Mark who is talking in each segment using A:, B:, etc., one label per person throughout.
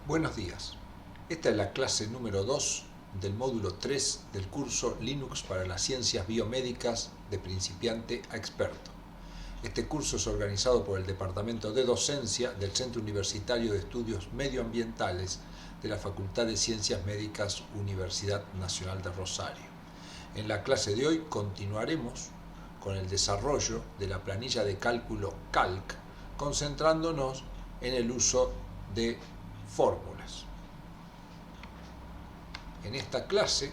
A: Buenos días. Esta es la clase número 2 del módulo 3 del curso Linux para las ciencias biomédicas de principiante a experto. Este curso es organizado por el Departamento de Docencia del Centro Universitario de Estudios Medioambientales de la Facultad de Ciencias Médicas Universidad Nacional de Rosario. En la clase de hoy continuaremos con el desarrollo de la planilla de cálculo Calc, concentrándonos en el uso de fórmulas. En esta clase,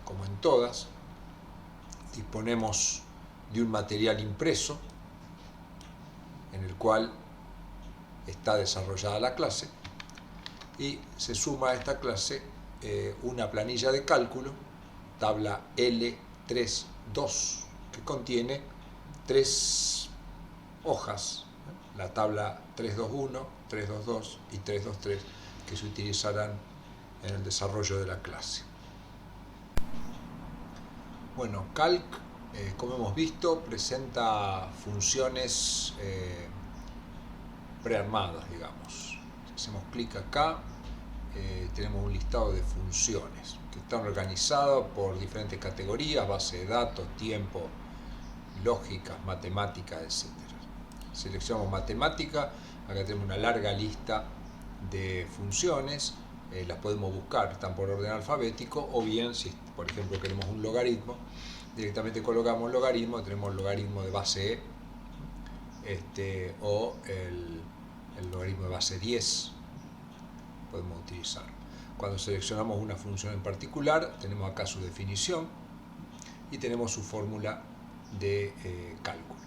A: como en todas, disponemos de un material impreso en el cual está desarrollada la clase y se suma a esta clase una planilla de cálculo, tabla L32, que contiene 3 hojas, la tabla 321, 322 y 323, que se utilizarán en el desarrollo de la clase. Bueno, Calc, como hemos visto, presenta funciones prearmadas, digamos. Si hacemos clic acá, tenemos un listado de funciones que están organizadas por diferentes categorías: base de datos, tiempo, lógicas, matemáticas, etc. Seleccionamos matemática, acá tenemos una larga lista de funciones, las podemos buscar, están por orden alfabético, o bien, si por ejemplo queremos un logaritmo, directamente colocamos logaritmo, tenemos logaritmo de base E, o el logaritmo de base 10, podemos utilizar. Cuando seleccionamos una función en particular, tenemos acá su definición y tenemos su fórmula de cálculo.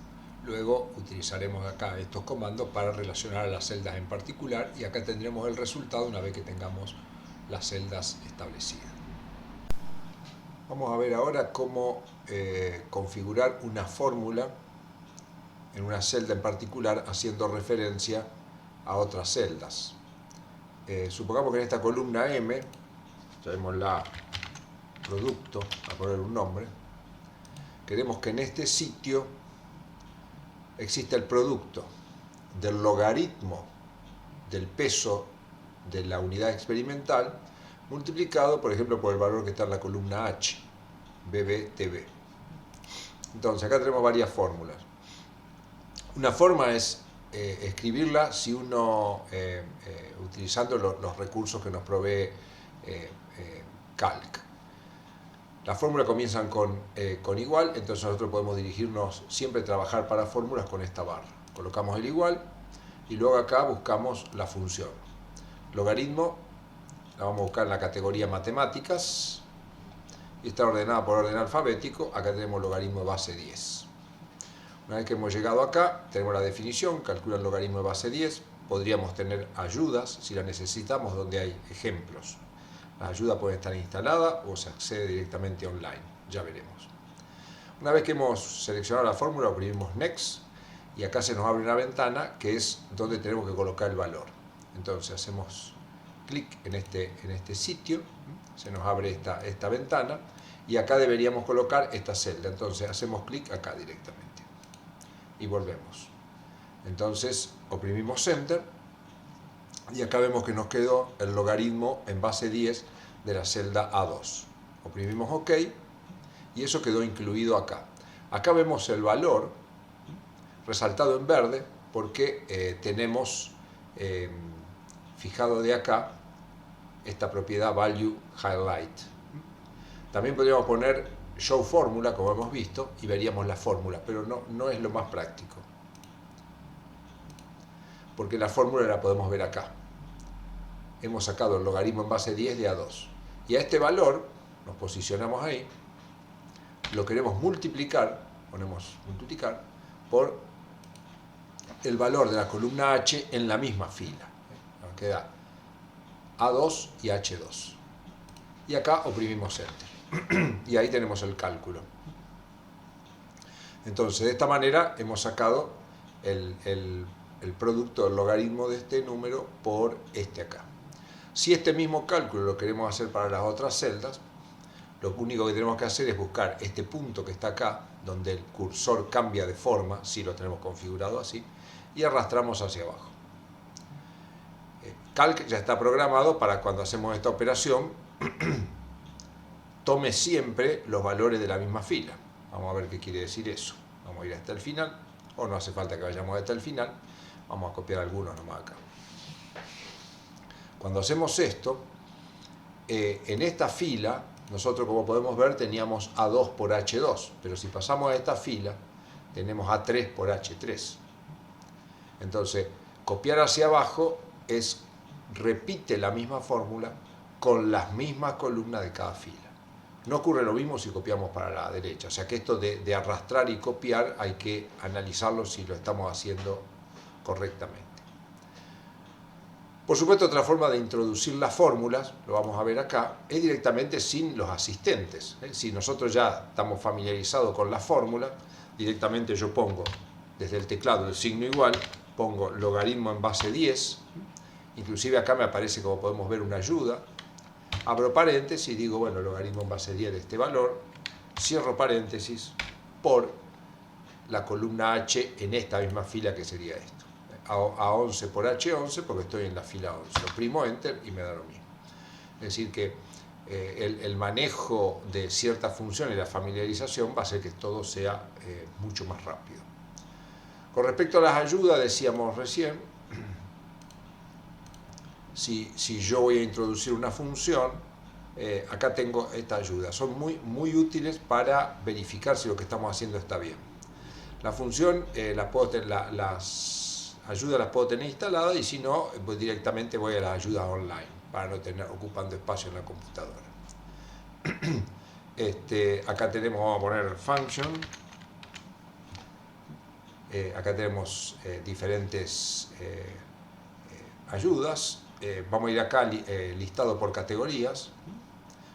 A: Luego utilizaremos acá estos comandos para relacionar a las celdas en particular, y acá tendremos el resultado una vez que tengamos las celdas establecidas. Vamos a ver ahora cómo configurar una fórmula en una celda en particular haciendo referencia a otras celdas. Supongamos que en esta columna M, llamémosla producto, a poner un nombre, queremos que en este sitio existe el producto del logaritmo del peso de la unidad experimental multiplicado, por ejemplo, por el valor que está en la columna H, BBTB. Entonces, acá tenemos varias fórmulas. Una forma es escribirla si uno, utilizando los recursos que nos provee Calc. Las fórmulas comienzan con igual, entonces nosotros podemos dirigirnos, siempre trabajar para fórmulas con esta barra. Colocamos el igual y luego acá buscamos la función. Logaritmo, la vamos a buscar en la categoría matemáticas y está ordenada por orden alfabético. Acá tenemos logaritmo de base 10. Una vez que hemos llegado acá, tenemos la definición, calcula el logaritmo de base 10. Podríamos tener ayudas si las necesitamos, donde hay ejemplos. Las ayudas pueden estar instaladas o se accede directamente online, ya veremos. Una vez que hemos seleccionado la fórmula, oprimimos Next y acá se nos abre una ventana que es donde tenemos que colocar el valor. Entonces hacemos clic en este sitio, se nos abre esta ventana y acá deberíamos colocar esta celda. Entonces hacemos clic acá directamente y volvemos. Entonces oprimimos Enter y acá vemos que nos quedó el logaritmo en base 10 de la celda A2. Oprimimos OK y eso quedó incluido acá. Acá vemos el valor resaltado en verde porque tenemos fijado de acá esta propiedad Value Highlight. También podríamos poner Show Fórmula, como hemos visto, y veríamos la fórmula, pero no es lo más práctico, porque la fórmula la podemos ver acá. Hemos sacado el logaritmo en base 10 de A2. Y a este valor, nos posicionamos ahí, lo queremos multiplicar, ponemos multiplicar, por el valor de la columna H en la misma fila. Nos queda A2 y H2. Y acá oprimimos Enter. Y ahí tenemos el cálculo. Entonces, de esta manera hemos sacado el producto del logaritmo de este número por este acá. Si este mismo cálculo lo queremos hacer para las otras celdas, lo único que tenemos que hacer es buscar este punto que está acá, donde el cursor cambia de forma, si lo tenemos configurado así, y arrastramos hacia abajo. Calc ya está programado para cuando hacemos esta operación, tome siempre los valores de la misma fila. Vamos a ver qué quiere decir eso. Vamos a ir hasta el final, o no hace falta que vayamos hasta el final. Vamos a copiar algunos nomás acá. Cuando hacemos esto, en esta fila, nosotros como podemos ver teníamos A2 por H2, pero si pasamos a esta fila, tenemos A3 por H3. Entonces, copiar hacia abajo repite la misma fórmula con las mismas columnas de cada fila. No ocurre lo mismo si copiamos para la derecha, o sea que esto de arrastrar y copiar hay que analizarlo si lo estamos haciendo correctamente. Por supuesto, otra forma de introducir las fórmulas, lo vamos a ver acá, es directamente sin los asistentes. Si nosotros ya estamos familiarizados con la fórmula, directamente yo pongo desde el teclado el signo igual, pongo logaritmo en base 10, inclusive acá me aparece, como podemos ver, una ayuda, abro paréntesis y digo, bueno, logaritmo en base 10 de este valor, cierro paréntesis por la columna H en esta misma fila que sería esto. A11 por H11 porque estoy en la fila 11. Oprimo Enter y me da lo mismo. Es decir que el manejo de ciertas funciones y la familiarización va a hacer que todo sea mucho más rápido. Con respecto a las ayudas, decíamos recién, si yo voy a introducir una función, acá tengo esta ayuda. Son muy útiles para verificar si lo que estamos haciendo está bien. La función, las ayudas las puedo tener instaladas y si no, pues directamente voy a las ayudas online para no tener ocupando espacio en la computadora. Acá tenemos, vamos a poner function. Acá tenemos diferentes ayudas. Vamos a ir acá listado por categorías.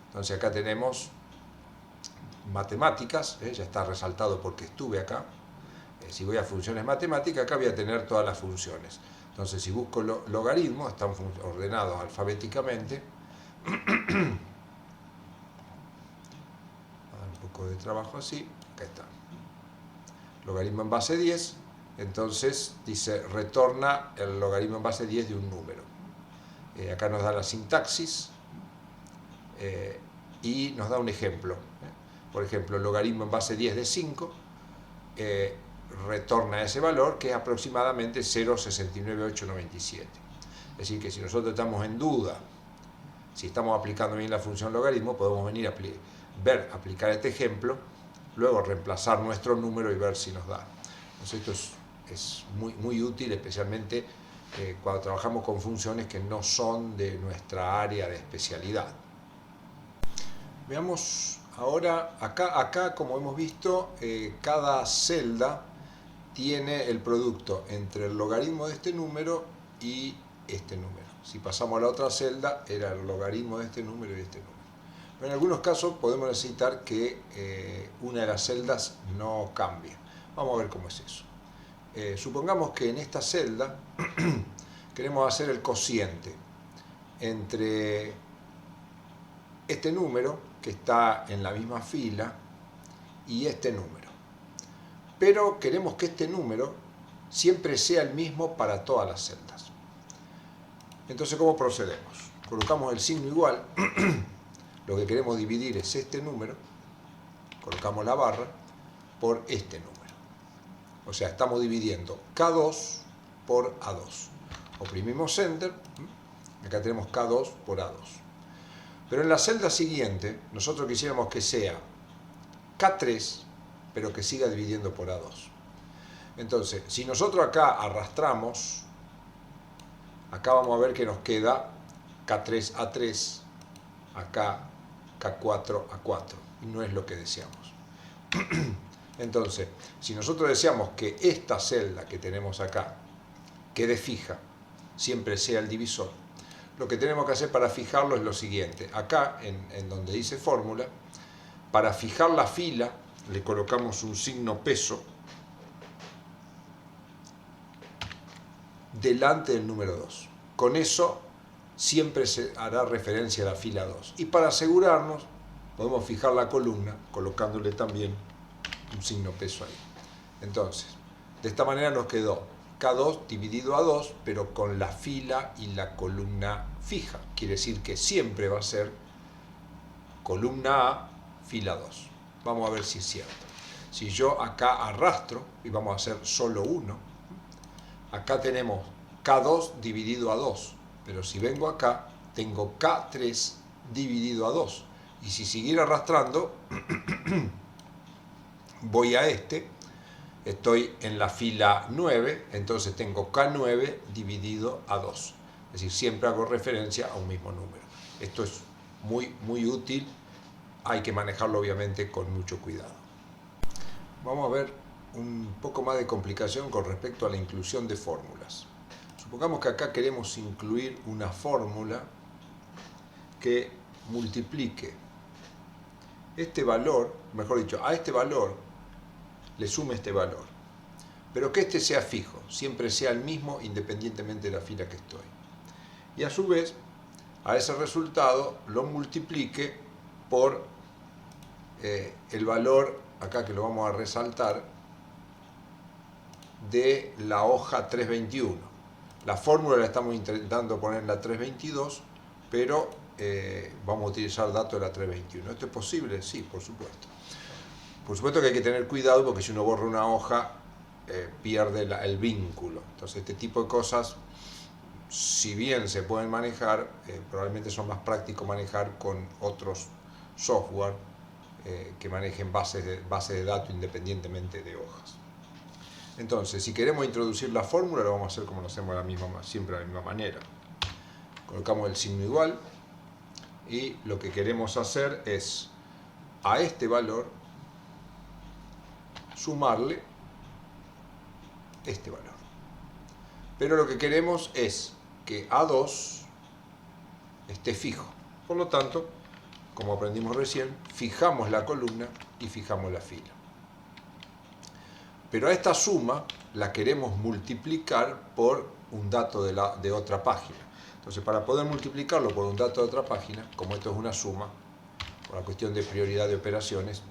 A: Entonces acá tenemos matemáticas, ya está resaltado porque estuve acá. Si voy a funciones matemáticas, acá voy a tener todas las funciones. Entonces, si busco logaritmos, están ordenados alfabéticamente. Un poco de trabajo así, acá está. Logaritmo en base 10, entonces dice, retorna el logaritmo en base 10 de un número. Acá nos da la sintaxis y nos da un ejemplo. Por ejemplo, el logaritmo en base 10 de 5, retorna ese valor que es aproximadamente 0,69897. Es decir, que si nosotros estamos en duda si estamos aplicando bien la función logaritmo, podemos venir a aplicar este ejemplo, luego reemplazar nuestro número y ver si nos da. Entonces esto es muy útil, especialmente cuando trabajamos con funciones que no son de nuestra área de especialidad. Veamos ahora, acá como hemos visto, cada celda tiene el producto entre el logaritmo de este número y este número. Si pasamos a la otra celda, era el logaritmo de este número y este número. Pero en algunos casos podemos necesitar que una de las celdas no cambie. Vamos a ver cómo es eso. Supongamos que en esta celda queremos hacer el cociente entre este número, que está en la misma fila, y este número. Pero queremos que este número siempre sea el mismo para todas las celdas. Entonces, ¿cómo procedemos? Colocamos el signo igual, lo que queremos dividir es este número, colocamos la barra por este número. O sea, estamos dividiendo K2 por A2. Oprimimos Enter, acá tenemos K2 por A2. Pero en la celda siguiente, nosotros quisiéramos que sea K3, pero que siga dividiendo por A2. Entonces, si nosotros acá arrastramos, acá vamos a ver que nos queda K3 A3, acá K4 A4, y no es lo que deseamos. Entonces, si nosotros deseamos que esta celda que tenemos acá quede fija, siempre sea el divisor, lo que tenemos que hacer para fijarlo es lo siguiente. Acá, en donde dice fórmula, para fijar la fila, le colocamos un signo peso delante del número 2. Con eso siempre se hará referencia a la fila 2. Y para asegurarnos, podemos fijar la columna colocándole también un signo peso ahí. Entonces, de esta manera nos quedó K2 dividido a 2, pero con la fila y la columna fija. Quiere decir que siempre va a ser columna A, fila 2. Vamos a ver si es cierto. Si yo acá arrastro, y vamos a hacer solo uno, acá tenemos K2 dividido a 2, pero si vengo acá, tengo K3 dividido a 2. Y si siguiera arrastrando, voy a estoy en la fila 9, entonces tengo K9 dividido a 2. Es decir, siempre hago referencia a un mismo número. Esto es muy útil, hay que manejarlo obviamente con mucho cuidado. Vamos a ver un poco más de complicación con respecto a la inclusión de fórmulas. Supongamos que acá queremos incluir una fórmula que multiplique este valor, mejor dicho, a este valor le sume este valor, pero que este sea fijo, siempre sea el mismo independientemente de la fila que estoy. Y a su vez, a ese resultado lo multiplique por el valor, acá que lo vamos a resaltar, de la hoja 321. La fórmula la estamos intentando poner en la 322, pero vamos a utilizar datos de la 321. ¿Esto es posible? Sí, por supuesto. Por supuesto que hay que tener cuidado porque si uno borra una hoja pierde el vínculo. Entonces este tipo de cosas, si bien se pueden manejar, probablemente son más prácticos manejar con otros software que manejen bases de datos independientemente de hojas. Entonces, si queremos introducir la fórmula, lo vamos a hacer como lo hacemos siempre de la misma manera. Colocamos el signo igual y lo que queremos hacer es a este valor sumarle este valor. Pero lo que queremos es que A2 esté fijo. Por lo tanto, como aprendimos recién, fijamos la columna y fijamos la fila. Pero a esta suma la queremos multiplicar por un dato de otra página. Entonces, para poder multiplicarlo por un dato de otra página, como esto es una suma, por la cuestión de prioridad de operaciones,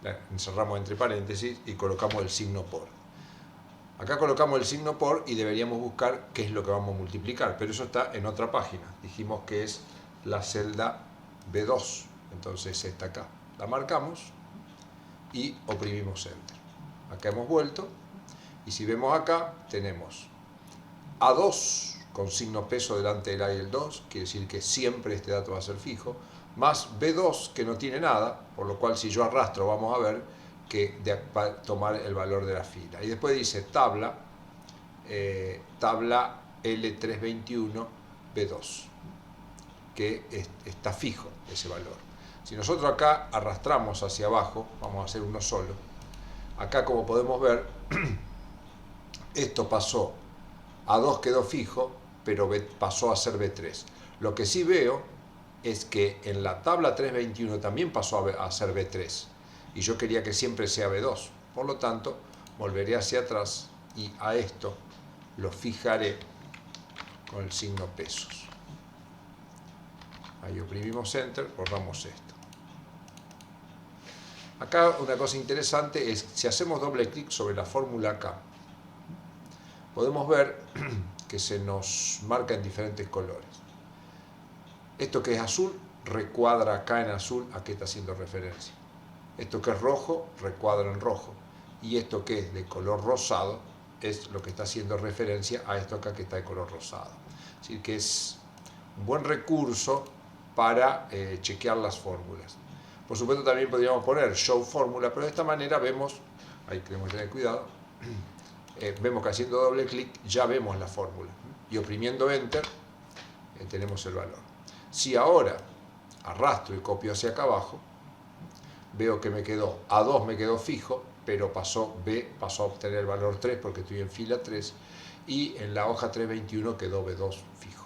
A: la encerramos entre paréntesis y colocamos el signo por. Acá colocamos el signo por y deberíamos buscar qué es lo que vamos a multiplicar, pero eso está en otra página. Dijimos que es la celda B2, entonces esta acá. La marcamos y oprimimos Enter. Acá hemos vuelto y si vemos acá tenemos A2 con signo peso delante del A y el 2, quiere decir que siempre este dato va a ser fijo, más B2 que no tiene nada, por lo cual si yo arrastro vamos a ver que va a tomar el valor de la fila. Y después dice tabla L321 B2, que está fijo ese valor. Si nosotros acá arrastramos hacia abajo, vamos a hacer uno solo, acá como podemos ver, esto pasó, A2 quedó fijo, pero pasó a ser B3. Lo que sí veo es que en la tabla 321 también pasó a ser B3, y yo quería que siempre sea B2. Por lo tanto, volveré hacia atrás y a esto lo fijaré con el signo pesos. Ahí oprimimos Enter, borramos esto. Acá una cosa interesante es, si hacemos doble clic sobre la fórmula acá, podemos ver que se nos marca en diferentes colores. Esto que es azul, recuadra acá en azul a qué está haciendo referencia. Esto que es rojo, recuadra en rojo. Y esto que es de color rosado, es lo que está haciendo referencia a esto acá que está de color rosado. Es decir, que es un buen recurso para chequear las fórmulas. Por supuesto también podríamos poner show fórmula, pero de esta manera vemos, ahí tenemos que tener cuidado, vemos que haciendo doble clic ya vemos la fórmula. Y oprimiendo Enter tenemos el valor. Si ahora arrastro y copio hacia acá abajo, veo que me quedó A2 me quedó fijo, pero pasó a obtener el valor 3 porque estoy en fila 3 y en la hoja 321 quedó B2 fijo.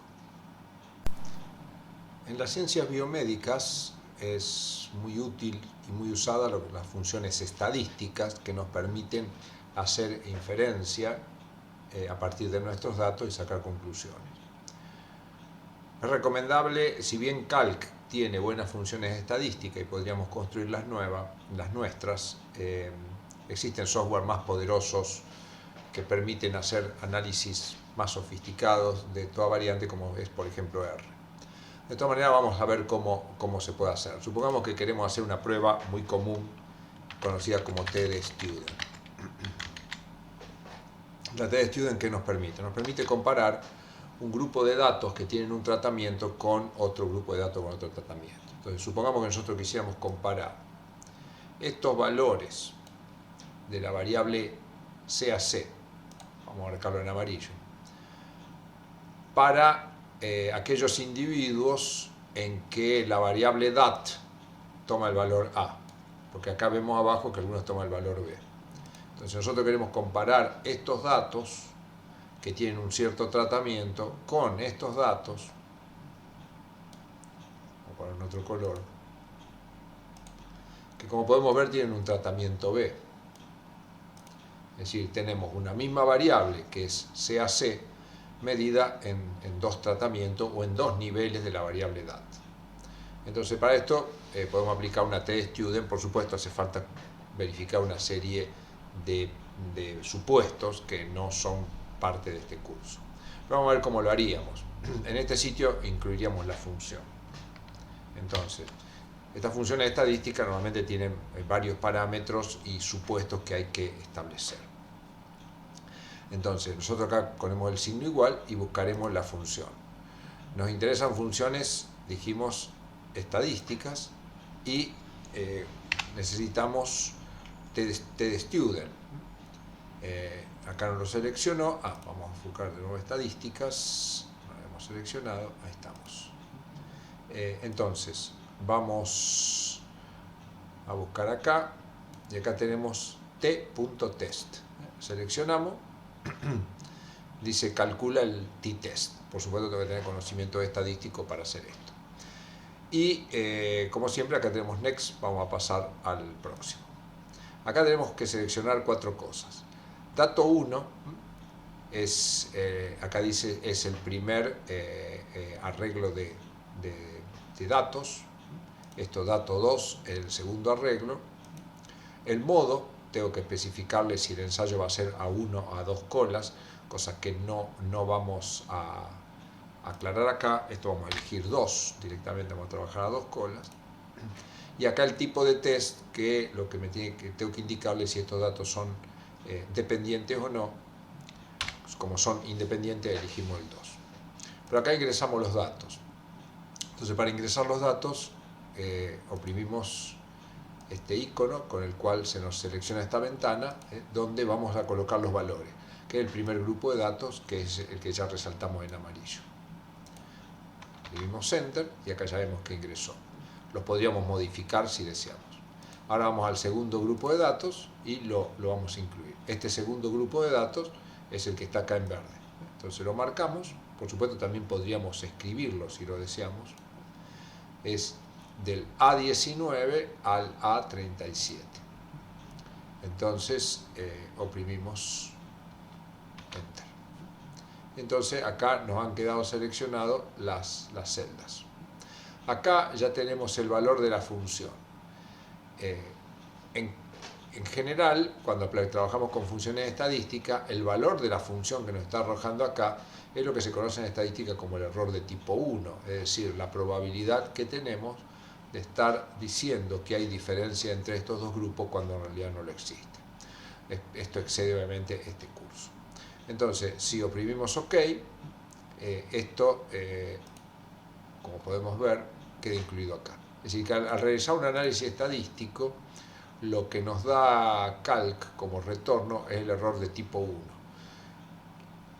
A: En las ciencias biomédicas es muy útil y muy usada las funciones estadísticas que nos permiten hacer inferencia a partir de nuestros datos y sacar conclusiones. Es recomendable, si bien Calc tiene buenas funciones estadísticas y podríamos construir las nuestras, existen software más poderosos que permiten hacer análisis más sofisticados de toda variante, como es por ejemplo R. De todas maneras vamos a ver cómo se puede hacer. Supongamos que queremos hacer una prueba muy común, conocida como TD-Student. La TD-Student, ¿qué nos permite? Nos permite comparar un grupo de datos que tienen un tratamiento con otro grupo de datos con otro tratamiento. Entonces, supongamos que nosotros quisiéramos comparar estos valores de la variable CAC, vamos a marcarlo en amarillo, para aquellos individuos en que la variable DAT toma el valor A, porque acá vemos abajo que algunos toman el valor B. Entonces nosotros queremos comparar estos datos que tienen un cierto tratamiento con estos datos, vamos a poner en otro color, que como podemos ver tienen un tratamiento B. Es decir, tenemos una misma variable que es CAC medida en dos tratamientos o en dos niveles de la variable DAT. Entonces para esto podemos aplicar una TD-Student. Por supuesto hace falta verificar una serie de supuestos que no son parte de este curso. Pero vamos a ver cómo lo haríamos. En este sitio incluiríamos la función. Entonces, estas funciones estadísticas normalmente tienen varios parámetros y supuestos que hay que establecer. Entonces, nosotros acá ponemos el signo igual y buscaremos la función. Nos interesan funciones, dijimos, estadísticas, y necesitamos TD-Student. Acá no lo seleccionó. Vamos a buscar de nuevo estadísticas. No lo hemos seleccionado. Ahí estamos. Entonces, vamos a buscar acá. Y acá tenemos t.test. Seleccionamos. Dice calcula el t-test. Por supuesto tengo que tener conocimiento estadístico para hacer esto. Y como siempre acá tenemos next. Vamos a pasar al próximo. Acá tenemos que seleccionar cuatro cosas. Dato 1 es, acá dice, es el primer arreglo de datos. Esto, dato 2, el segundo arreglo. El modo, tengo que especificarle si el ensayo va a ser a 1 o a 2 colas, cosa que no vamos a aclarar acá. Esto vamos a elegir 2, directamente vamos a trabajar a 2 colas. Y acá el tipo de test, que lo que tengo que indicarle si estos datos son dependientes o no. Pues como son independientes, elegimos el 2. Pero acá ingresamos los datos. Entonces, para ingresar los datos, oprimimos este icono con el cual se nos selecciona esta ventana, donde vamos a colocar los valores, que es el primer grupo de datos, que es el que ya resaltamos en amarillo. Escribimos Enter y acá ya vemos que ingresó. Los podríamos modificar si deseamos. Ahora vamos al segundo grupo de datos y lo vamos a incluir. Este segundo grupo de datos es el que está acá en verde. Entonces lo marcamos. Por supuesto también podríamos escribirlo si lo deseamos. Es del A19 al A37. Entonces oprimimos Enter. Entonces acá nos han quedado seleccionadas las celdas. Acá ya tenemos el valor de la función. En general, cuando trabajamos con funciones estadísticas, el valor de la función que nos está arrojando acá es lo que se conoce en estadística como el error de tipo 1, es decir, la probabilidad que tenemos de estar diciendo que hay diferencia entre estos dos grupos cuando en realidad no lo existe. Esto excede obviamente este curso. Entonces, si oprimimos OK, esto, como podemos ver, queda incluido acá. Es decir, que al realizar un análisis estadístico, lo que nos da Calc como retorno es el error de tipo 1.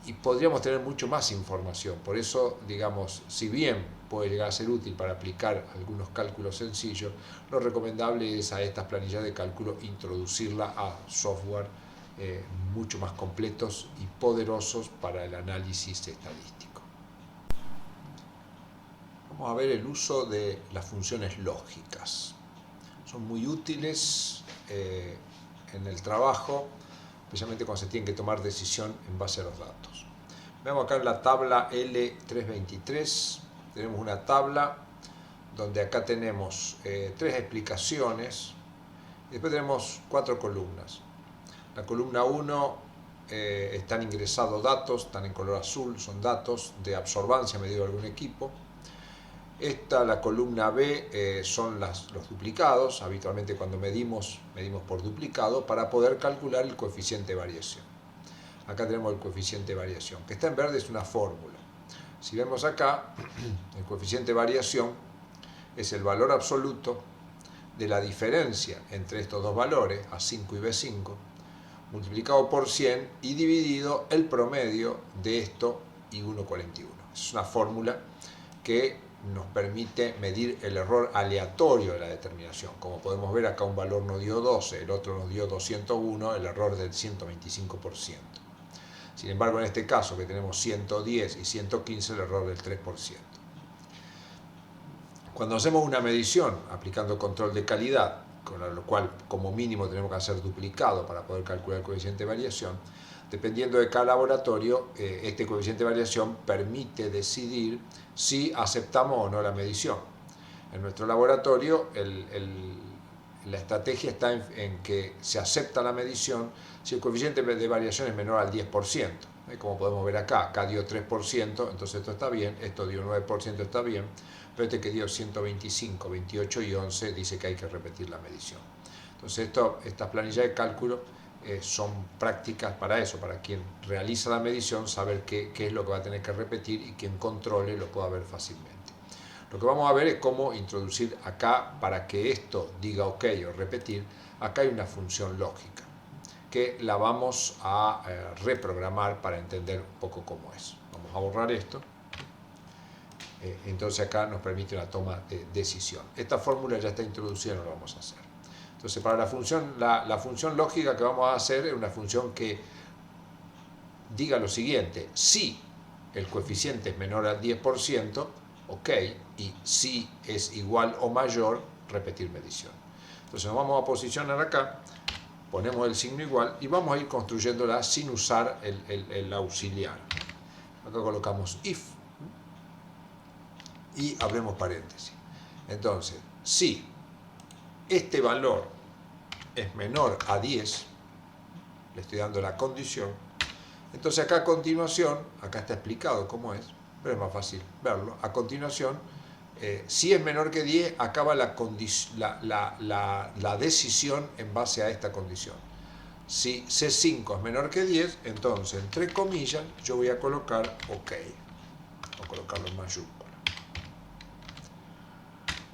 A: Y podríamos tener mucho más información. Por eso, digamos, si bien puede llegar a ser útil para aplicar algunos cálculos sencillos, lo recomendable es a estas planillas de cálculo introducirla a software mucho más completos y poderosos para el análisis estadístico. Vamos a ver el uso de las funciones lógicas. Son muy útiles en el trabajo, especialmente cuando se tiene que tomar decisión en base a los datos. Vemos acá en la tabla L323, tenemos una tabla donde acá tenemos 3 explicaciones y después tenemos 4 columnas. La columna 1 están ingresados datos, están en color azul, son datos de absorbancia medido de algún equipo. La columna B son los duplicados. Habitualmente cuando medimos por duplicado para poder calcular el coeficiente de variación. Acá tenemos el coeficiente de variación, que está en verde, es una fórmula. Si vemos acá, el coeficiente de variación es el valor absoluto de la diferencia entre estos dos valores, A5 y B5, multiplicado por 100 y dividido el promedio de esto y 1,41. Es una fórmula que nos permite medir el error aleatorio de la determinación. Como podemos ver, acá un valor nos dio 12, el otro nos dio 201, el error del 125%. Sin embargo, en este caso, que tenemos 110 y 115, el error del 3%. Cuando hacemos una medición aplicando control de calidad, con lo cual como mínimo tenemos que hacer duplicado para poder calcular el coeficiente de variación, dependiendo de cada laboratorio, este coeficiente de variación permite decidir si aceptamos o no la medición. En nuestro laboratorio, la estrategia está en que se acepta la medición si el coeficiente de variación es menor al 10%. Como podemos ver acá dio 3%, entonces esto está bien, esto dio 9%, está bien, pero este que dio 125, 28 y 11 dice que hay que repetir la medición. Entonces estas planillas de cálculo son prácticas para eso, para quien realiza la medición, saber qué es lo que va a tener que repetir y quien controle lo pueda ver fácilmente. Lo que vamos a ver es cómo introducir acá, para que esto diga OK o repetir, acá hay una función lógica, que la vamos a reprogramar para entender un poco cómo es. Vamos a borrar esto. Entonces acá nos permite una toma de decisión. Esta fórmula ya está introducida, no la vamos a hacer. Entonces para la función lógica que vamos a hacer es una función que diga lo siguiente: si el coeficiente es menor al 10%, OK, y si es igual o mayor, repetir medición. Entonces nos vamos a posicionar acá, ponemos el signo igual y vamos a ir construyéndola sin usar el auxiliar. Acá colocamos if y abrimos paréntesis. Entonces, si este valor es menor a 10, le estoy dando la condición, entonces acá a continuación, acá está explicado cómo es, pero es más fácil verlo. A continuación, si es menor que 10, acaba la decisión en base a esta condición. Si C5 es menor que 10, entonces, entre comillas, yo voy a colocar OK, o colocarlo en mayúscula.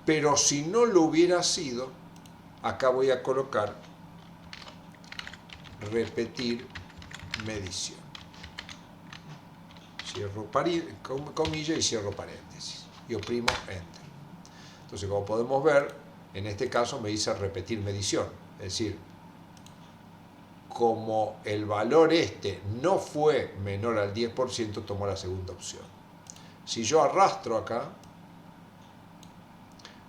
A: Pero si no lo hubiera sido, acá voy a colocar repetir medición. Cierro comilla y cierro paréntesis. Y oprimo Enter. Entonces, como podemos ver, en este caso me dice repetir medición. Es decir, como el valor no fue menor al 10%, tomó la segunda opción. Si yo arrastro acá,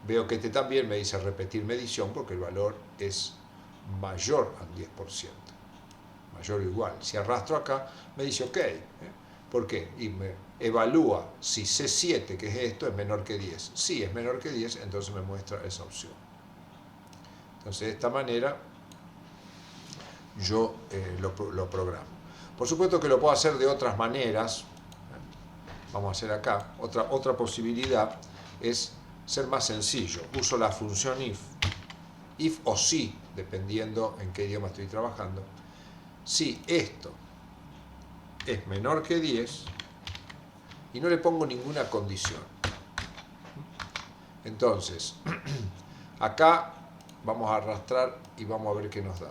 A: veo que también me dice repetir medición porque el valor es mayor al 10%. Mayor o igual. Si arrastro acá, me dice OK. ¿Por qué? Y me evalúa si C7, que es esto, es menor que 10. Si es menor que 10, entonces me muestra esa opción. Entonces, de esta manera, yo lo programo. Por supuesto que lo puedo hacer de otras maneras. Vamos a hacer acá. Otra posibilidad es ser más sencillo. Uso la función if o si, dependiendo en qué idioma estoy trabajando. Si esto es menor que 10 y no le pongo ninguna condición. Entonces, acá vamos a arrastrar y vamos a ver qué nos da.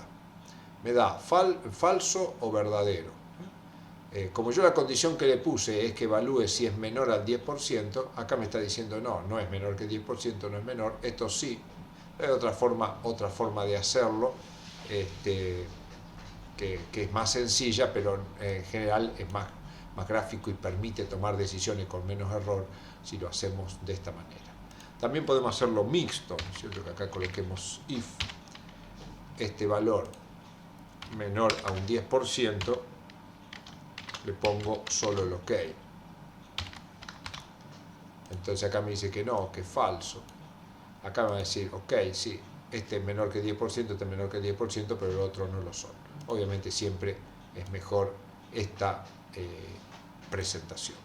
A: Me da falso o verdadero. Como yo la condición que le puse es que evalúe si es menor al 10%, acá me está diciendo no es menor que 10%, no es menor. Esto sí, hay otra forma de hacerlo, que es más sencilla, pero en general es más gráfico y permite tomar decisiones con menos error si lo hacemos de esta manera. También podemos hacerlo mixto, ¿cierto? Que acá coloquemos if este valor menor a un 10%, le pongo solo el OK. Entonces acá me dice que no, que es falso. Acá me va a decir, OK, sí, este es menor que 10%, este es menor que 10%, pero el otro no lo son. Obviamente siempre es mejor esta presentación.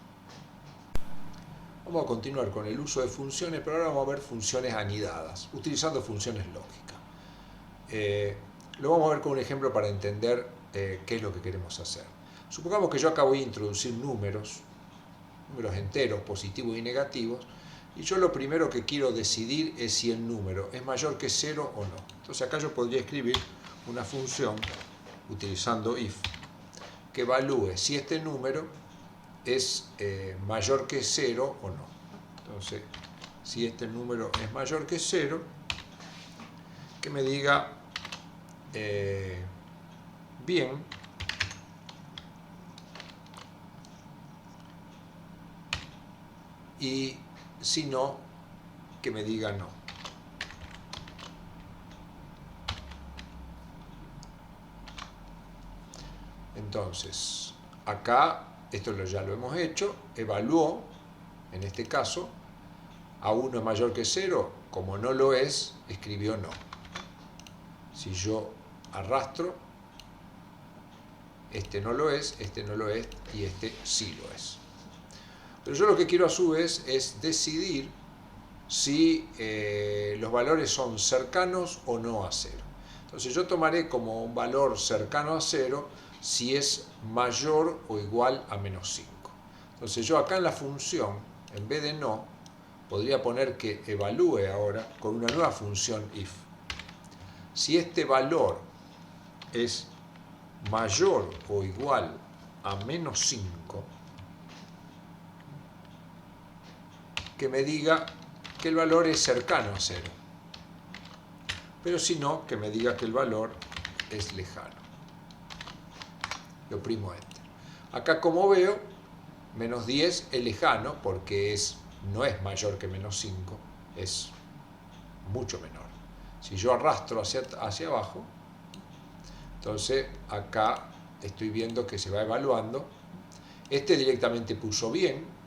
A: Vamos a continuar con el uso de funciones, pero ahora vamos a ver funciones anidadas, utilizando funciones lógicas. Lo vamos a ver con un ejemplo para entender qué es lo que queremos hacer. Supongamos que yo acá voy a introducir números enteros, positivos y negativos, y yo lo primero que quiero decidir es si el número es mayor que 0 o no. Entonces acá yo podría escribir una función utilizando if, que evalúe si este número es mayor que 0 o no. Entonces, si este número es mayor que 0, que me diga bien, y si no, que me diga no. Entonces, acá, esto ya lo hemos hecho, evaluó, en este caso, a 1 es mayor que 0, como no lo es, escribió no. Si yo arrastro, este no lo es y este sí lo es. Pero yo lo que quiero a su vez es decidir si los valores son cercanos o no a 0. Entonces yo tomaré como un valor cercano a 0 si es mayor o igual a menos 5. Entonces yo acá en la función, en vez de no, podría poner que evalúe ahora con una nueva función if. Si este valor es mayor o igual a menos 5, que me diga que el valor es cercano a 0. Pero si no, que me diga que el valor es lejano. Lo oprimo Enter. Acá, como veo, menos 10 es lejano porque no es mayor que menos 5, es mucho menor. Si yo arrastro hacia abajo, entonces acá estoy viendo que se va evaluando. Este directamente puso bien,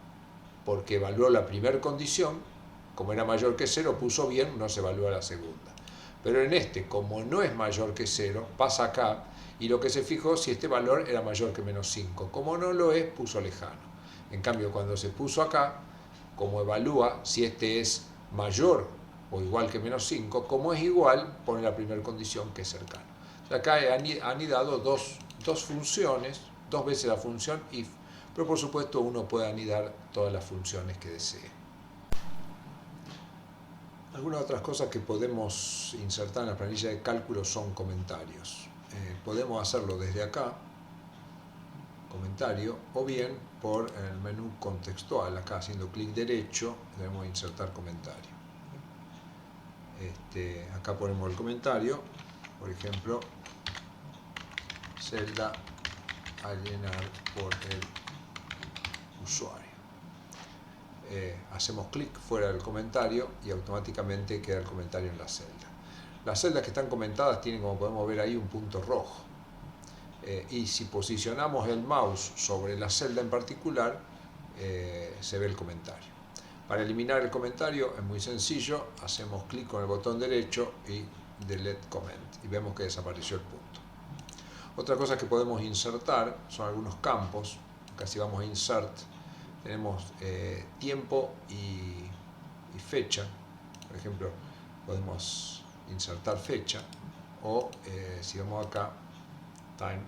A: porque evaluó la primera condición, como era mayor que 0, puso bien, no se evalúa la segunda. Pero en este, como no es mayor que 0, pasa acá, y lo que se fijó si este valor era mayor que menos 5. Como no lo es, puso lejano. En cambio, cuando se puso acá, como evalúa si este es mayor o igual que menos 5, como es igual, pone la primera condición que es cercano. O sea, acá he anidado dos funciones, dos veces la función if, pero por supuesto uno puede anidar todas las funciones que desee. Algunas otras cosas que podemos insertar en la planilla de cálculo son comentarios. Podemos hacerlo desde acá, comentario, o bien por el menú contextual, acá haciendo clic derecho, debemos insertar comentario. Acá ponemos el comentario, por ejemplo, celda a llenar por el usuario. Hacemos clic fuera del comentario y automáticamente queda el comentario en la celda. Las celdas que están comentadas tienen, como podemos ver ahí, un punto rojo. Y si posicionamos el mouse sobre la celda en particular, se ve el comentario. Para eliminar el comentario es muy sencillo, hacemos clic con el botón derecho y delete comment y vemos que desapareció el punto. Otra cosa que podemos insertar son algunos campos. Acá si vamos a insert, tenemos tiempo y fecha. Por ejemplo, podemos insertar fecha, o si vamos acá, time,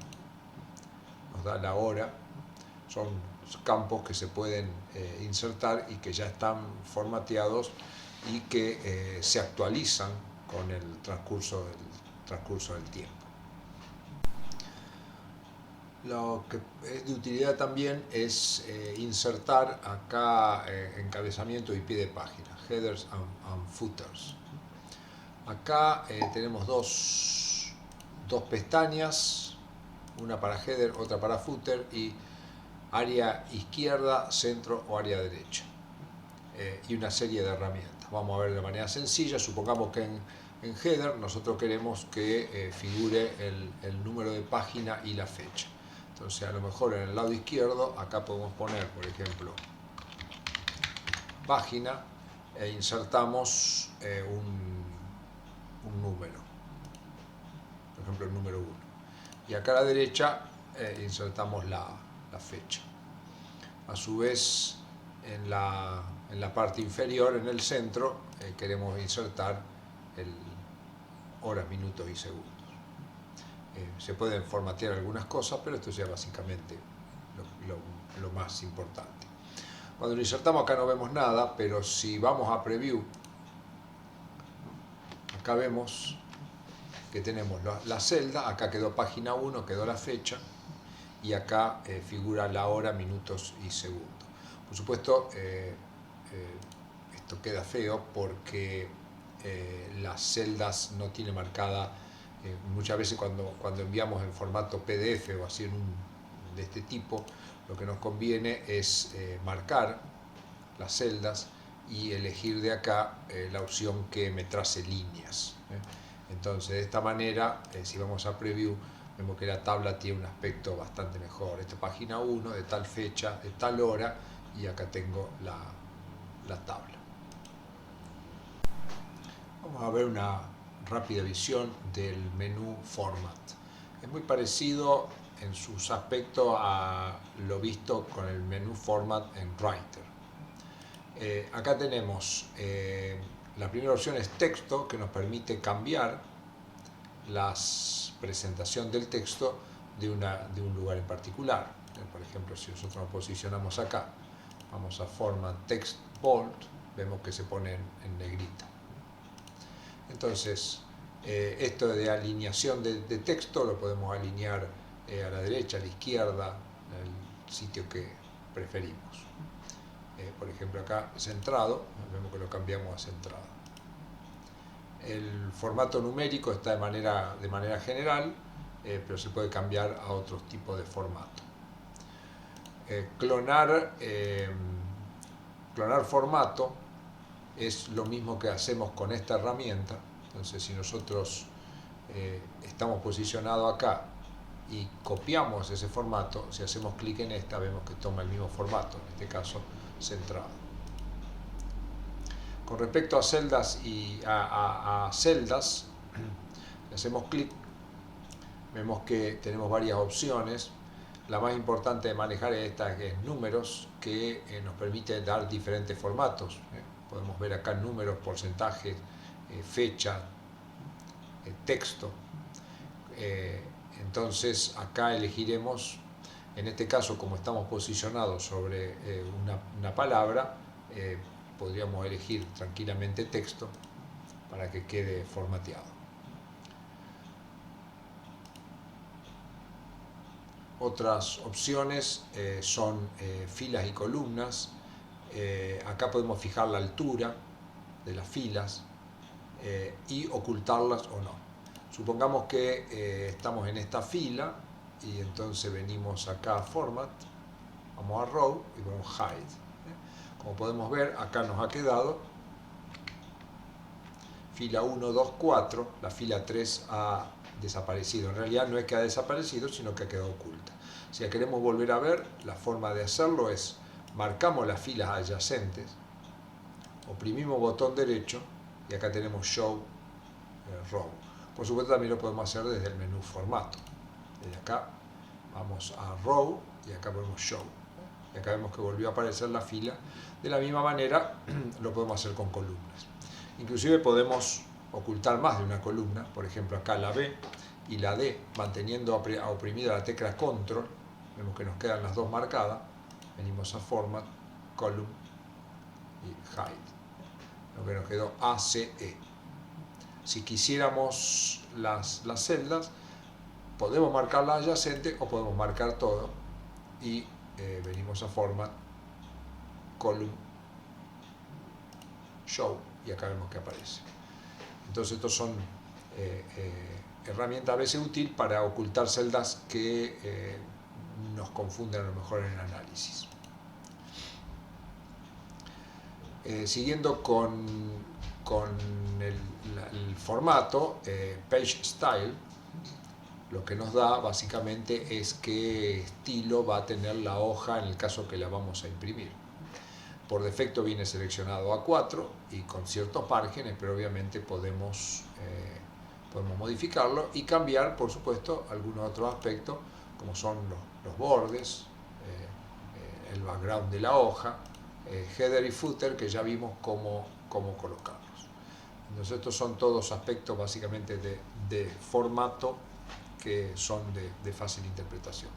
A: nos da la hora. Son campos que se pueden insertar y que ya están formateados y que se actualizan con el transcurso del tiempo. Lo que es de utilidad también es insertar acá encabezamiento y pie de página, headers and footers. Acá tenemos dos pestañas, una para header, otra para footer, y área izquierda, centro o área derecha, y una serie de herramientas. Vamos a ver de manera sencilla. Supongamos que en header nosotros queremos que figure el número de página y la fecha. Entonces, a lo mejor en el lado izquierdo, acá podemos poner, por ejemplo, página, e insertamos un número, por ejemplo el número 1. Y acá a la derecha insertamos la fecha. A su vez, en la parte inferior, en el centro, queremos insertar el horas, minutos y segundos. Se pueden formatear algunas cosas, pero esto ya básicamente lo más importante. Cuando lo insertamos acá no vemos nada, pero si vamos a Preview, acá vemos que tenemos la celda, acá quedó página 1, quedó la fecha, y acá figura la hora, minutos y segundos. Por supuesto, esto queda feo porque las celdas no tienen marcada, muchas veces cuando enviamos en formato PDF o así de este tipo, lo que nos conviene es marcar las celdas y elegir de acá la opción que me trace líneas. Entonces, de esta manera, si vamos a Preview, vemos que la tabla tiene un aspecto bastante mejor. Esta página 1, de tal fecha, de tal hora, y acá tengo la tabla. Vamos a ver una rápida visión del menú Format. Es muy parecido en sus aspectos a lo visto con el menú Format en Writer. Acá tenemos la primera opción es texto, que nos permite cambiar la presentación del texto de un lugar en particular. Por ejemplo, si nosotros nos posicionamos acá, vamos a Format Text Bold, vemos que se pone en negrita. Entonces, esto de alineación de texto lo podemos alinear a la derecha, a la izquierda, el sitio que preferimos. Por ejemplo, acá centrado, vemos que lo cambiamos a centrado. El formato numérico está de manera general, pero se puede cambiar a otros tipos de formato. Clonar formato es lo mismo que hacemos con esta herramienta. Entonces, si nosotros estamos posicionados acá y copiamos ese formato, si hacemos clic en esta, vemos que toma el mismo formato, en este caso centrado. Con respecto a celdas a celdas, le hacemos clic, vemos que tenemos varias opciones. La más importante de manejar es esta, que es números, que nos permite dar diferentes formatos. Podemos ver acá números, porcentajes, fecha, texto. Entonces acá elegiremos, en este caso como estamos posicionados sobre una palabra, podríamos elegir tranquilamente texto para que quede formateado. Otras opciones son filas y columnas. Acá podemos fijar la altura de las filas y ocultarlas o no. Supongamos que estamos en esta fila y entonces venimos acá a Format, vamos a Row y vamos a Hide. Como podemos ver, acá nos ha quedado fila 1, 2, 4, la fila 3 ha desaparecido. En realidad no es que ha desaparecido, sino que ha quedado oculta. Si la queremos volver a ver, la forma de hacerlo es marcamos las filas adyacentes, oprimimos botón derecho y acá tenemos Show Row. Por supuesto también lo podemos hacer desde el menú Formato. Desde acá vamos a Row y acá ponemos Show. Y acá vemos que volvió a aparecer la fila. De la misma manera lo podemos hacer con columnas. Inclusive podemos ocultar más de una columna, por ejemplo acá la B y la D, manteniendo oprimida la tecla Control, vemos que nos quedan las dos marcadas, venimos a Format, Column y Hide, lo que nos quedó ACE. Si quisiéramos las celdas, podemos marcar la adyacente o podemos marcar todo y venimos a Format, Column, Show y acá vemos que aparece. Entonces estos son herramientas a veces útiles para ocultar celdas que nos confunden a lo mejor en el análisis. Siguiendo con el formato, Page Style, lo que nos da básicamente es qué estilo va a tener la hoja en el caso que la vamos a imprimir. Por defecto viene seleccionado A4 y con ciertos márgenes, pero obviamente podemos modificarlo y cambiar, por supuesto, algunos otros aspectos, como son los bordes, el background de la hoja, header y footer, que ya vimos cómo colocarlos. Entonces estos son todos aspectos básicamente de formato que son de fácil interpretación.